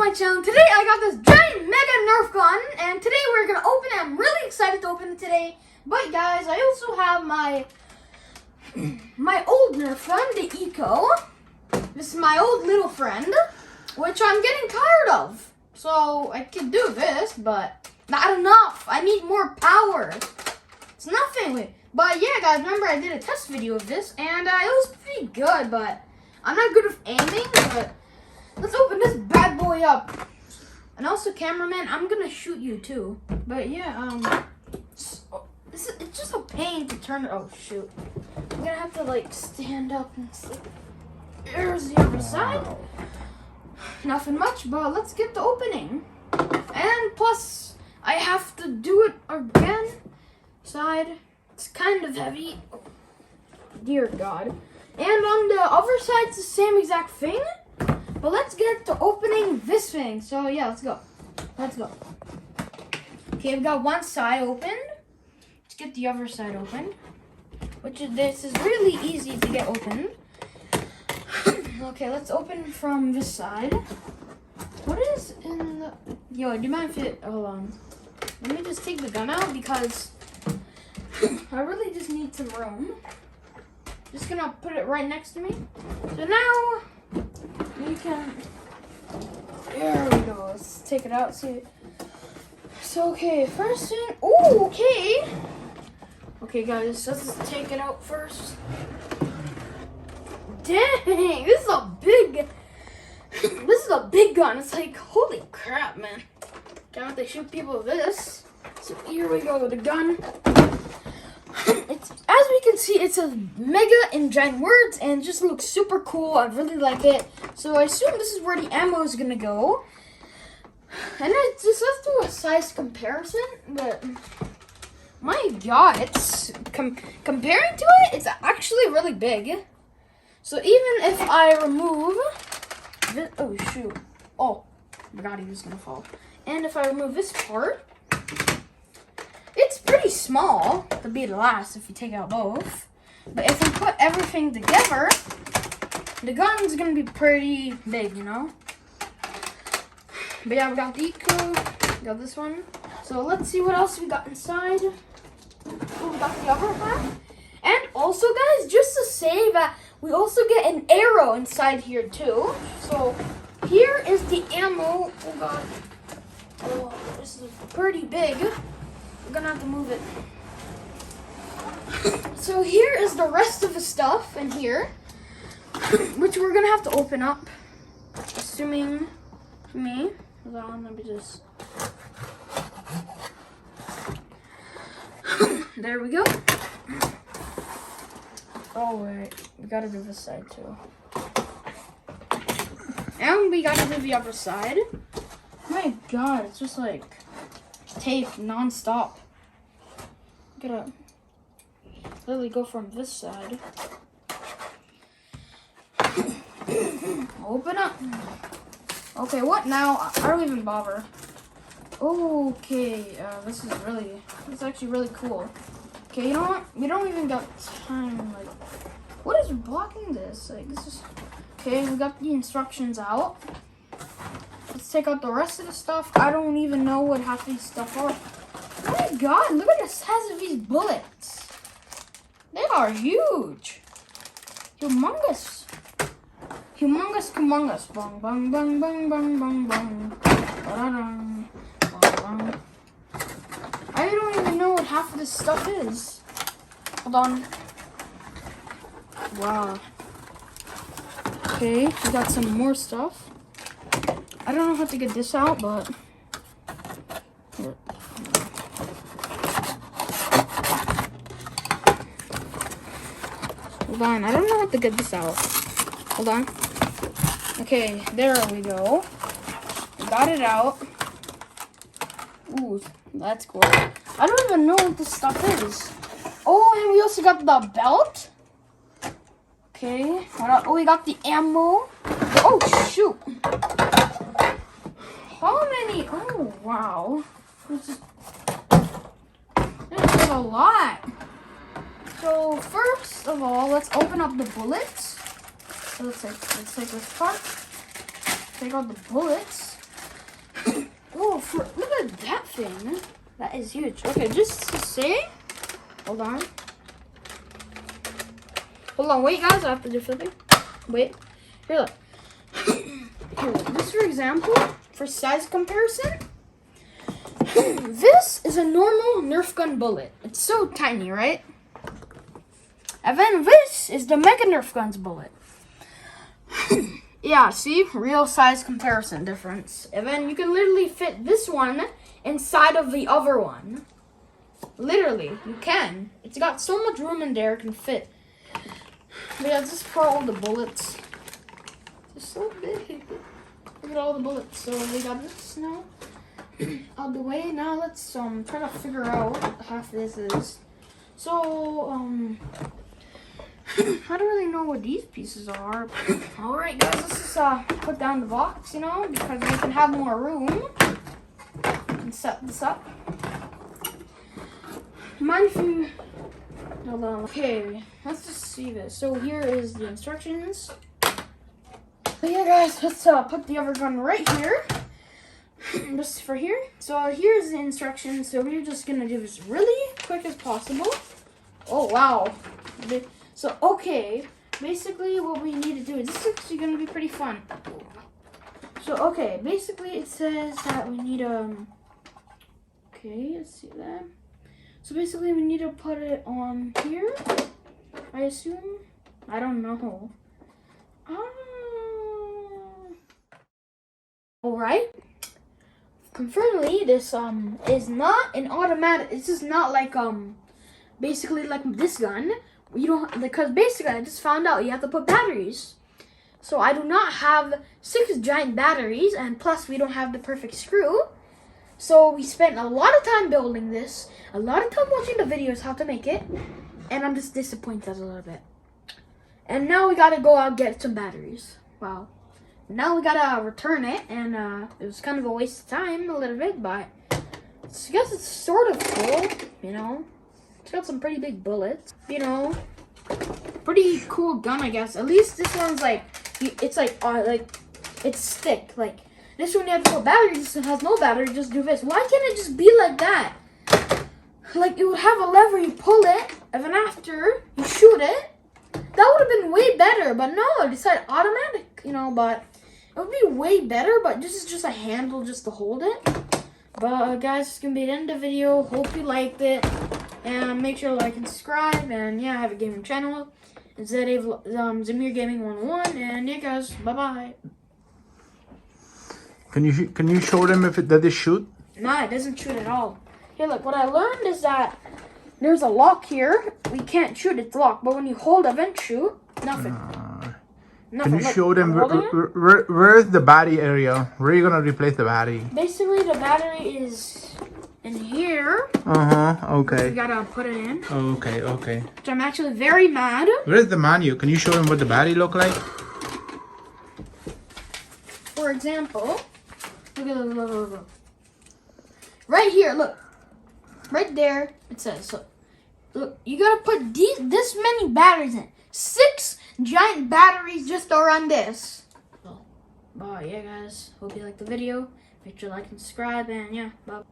my channel. Today I got this giant mega Nerf gun, and today we're gonna open it. I'm really excited to open it today. But guys, I also have my old Nerf gun, the Eco. This is my old little friend, which I'm getting tired of. So I could do this, but not enough. I need more power. It's nothing. But yeah, guys, remember I did a test video of this, and it was pretty good, but I'm not good with aiming, but let's open this bad boy up. And also, cameraman, I'm gonna shoot you too. But yeah, it's just a pain to turn it. Oh shoot! I'm gonna have to like stand up and see. There's the other side. Nothing much, but let's get the opening. And plus, I have to do it again. Side. It's kind of heavy. Oh, dear God. And on the other side, it's the same exact thing. But let's get to opening this thing. So yeah, let's go. Let's go. Okay, I've got one side opened. Let's get the other side opened. This is really easy to get opened. Okay, let's open from this side. What is in the... Yo, do you mind if it... Hold on. Let me just take the gun out because I really just need some room. Just gonna put it right next to me. So now we can... There we go. Let's take it out. See it. So, okay, first thing... Oh, okay. Okay, guys, let's take it out first. Dang, this is a big gun. It's like, holy crap, man. Can't have to shoot people with this. So here we go with the gun. As we can see, it's a mega in giant words and just looks super cool. I really like it. So I assume this is where the ammo is gonna go. And let's do a size comparison, but my God, it's comparing to it, it's actually really big. So even if I remove this, oh shoot, oh my God, he was gonna fall. And if I remove this part, it's pretty small to be the last if you take out both. But if we put everything together, the gun's gonna be pretty big, you know? But yeah, we got the Eco, we got this one. So let's see what else we got inside. Oh, we got the other half. And also, guys, just to say that we also get an arrow inside here too. So here is the ammo. Oh God. Oh, this is pretty big. We're gonna have to move it. So here is the rest of the stuff in here, which we're gonna have to open up. Assuming me. Hold on, let me just. There we go. Oh wait, we gotta do this side too. And we gotta do the other side. My God, it's just like tape non-stop. Gotta literally go from this side. Open up. Okay, what now? I don't even bother. Okay, this is actually really cool. Okay, you know what? We don't even got time. Like, what is blocking this? Like, this is okay. We got the instructions out. Let's take out the rest of the stuff. I don't even know what half these stuff are. Oh my God! Look at the size of these bullets. They are huge, humongous, humongous, humongous. Bang, bang, bang, bang, bang, bang, bang. Ba-da-dum. Bang, bang. I don't even know what half of this stuff is. Hold on. Wow. Okay, we got some more stuff. I don't know how to get this out, but here. Hold on, I don't know how to get this out. Hold on. Okay, there we go. Got it out. Ooh, that's cool. I don't even know what this stuff is. Oh, and we also got the belt. Okay. Oh, we got the ammo. Oh, shoot. How many? Oh, wow. This is a lot. So, first of all, let's open up the bullets. So let's take this part. Take out the bullets. Oh, look at that thing. That is huge. Okay, just to say, hold on. Hold on, wait, guys. I have to do something. Wait. Here, look. Here, look. This, for example, for size comparison, this is a normal Nerf gun bullet. It's so tiny, right? And then this is the Mega Nerf Gun's bullet. Yeah, see? Real size comparison difference. And then you can literally fit this one inside of the other one. Literally, you can. It's got so much room in there, it can fit. But yeah, just for all the bullets. It's so big. Look at all the bullets. So we got this now out the way. Now let's try to figure out what half this is. So I don't really know what these pieces are. Alright guys, let's just put down the box, you know, because we can have more room. And set this up. Mind if you hold on. Okay, let's just see this. So here is the instructions. So yeah guys, let's put the other gun right here. Just for here. So here's the instructions. So we're just gonna do this really quick as possible. Oh wow. So okay, basically what we need to do is, this is actually gonna be pretty fun. So okay, basically it says that we need okay, let's see that. So basically we need to put it on here, I assume. I don't know. Alright. Confirmingly, this is not an automatic. This is not like basically like this gun. You don't, because basically I just found out you have to put batteries. So I do not have 6 giant batteries, and plus we don't have the perfect screw. So we spent a lot of time building this, a lot of time watching the videos how to make it, and I'm just disappointed a little bit. And now we gotta go out and get some batteries. Wow. Now we gotta return it, and it was kind of a waste of time a little bit, but I guess it's sort of cool, you know. It's got some pretty big bullets, you know. Pretty cool gun, I guess. At least this one's like, it's like it's thick. Like this one, you have to put batteries. This one has no battery. Just do this. Why can't it just be like that? Like it would have a lever. You pull it, and then after you shoot it. That would have been way better. But no, I decided automatic. You know, but it would be way better. But this is just a handle just to hold it. But guys, it's gonna be the end of the video. Hope you liked it. And make sure to like and subscribe. And yeah, I have a gaming channel. It's Zamir Gaming 101. And yeah, guys, bye bye. Can you show them if does it shoot? Nah, it doesn't shoot at all. Here, look. What I learned is that there's a lock here. We can't shoot. It's locked. But when you hold a vent shoot, nothing. Can you show them where's the battery area? Where are you gonna replace the battery? Basically, the battery is in here. Okay. We gotta put it in. Okay. Which I'm actually very mad. Where's the manual? Can you show them what the battery look like? For example, look. Right here, look. Right there, it says, look, you gotta put this many batteries in. 6 giant batteries just to run this. So, yeah, guys. Hope you liked the video. Make sure to like and subscribe, and yeah, bye.